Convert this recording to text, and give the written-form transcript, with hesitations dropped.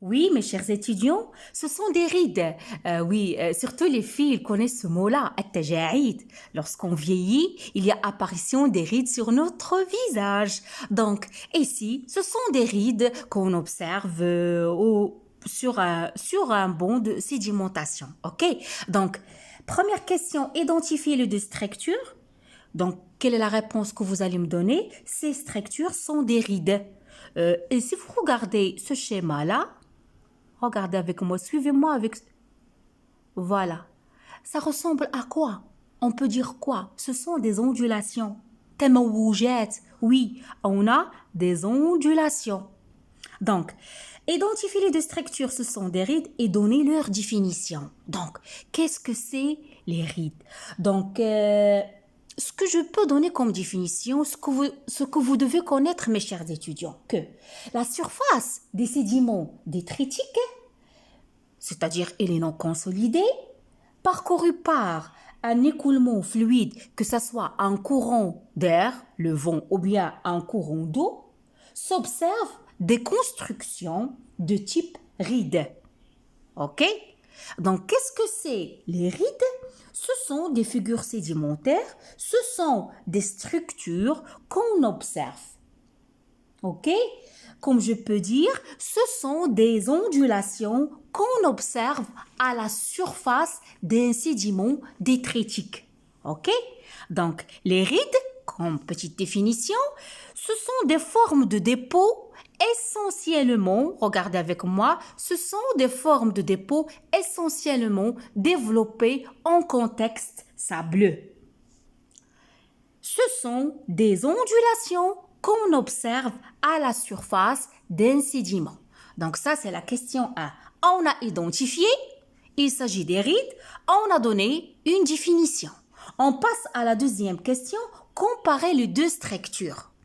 Oui, mes chers étudiants, ce sont des rides. Oui, surtout les filles connaissent ce mot-là, التجاعيد. Lorsqu'on vieillit, il y a apparition des rides sur notre visage. Donc, ici, ce sont des rides qu'on observe sur un banc de sédimentation. OK? Donc, première question, identifiez les deux structures. Donc, quelle est la réponse que vous allez me donner? Ces structures sont des rides. Et si vous regardez ce schéma-là, regardez avec moi, suivez-moi avec... Voilà. Ça ressemble à quoi? On peut dire quoi? Ce sont des ondulations. تموجات. Oui, on a des ondulations. Donc, identifier les deux structures, ce sont des rides et donner leur définition. Donc, qu'est-ce que c'est les rides? Donc, ce que je peux donner comme définition, ce que vous devez connaître, mes chers étudiants, que la surface des sédiments détritiques, c'est-à-dire elle est non consolidée, parcourue par un écoulement fluide, que ce soit un courant d'air, le vent, ou bien un courant d'eau, s'observe des constructions de type ride. OK? Donc, qu'est-ce que c'est les rides? Ce sont des figures sédimentaires, ce sont des structures qu'on observe. OK? Comme je peux dire, ce sont des ondulations qu'on observe à la surface d'un sédiment détritique. OK? Donc, les rides, comme petite définition, ce sont des formes de dépôt essentiellement, regardez avec moi, ce sont des formes de dépôt essentiellement développées en contexte sableux. Ce sont des ondulations qu'on observe à la surface d'un sédiment. Donc ça, c'est la question 1. On a identifié, il s'agit des rides, on a donné une définition. On passe à la deuxième question, comparer les deux structures.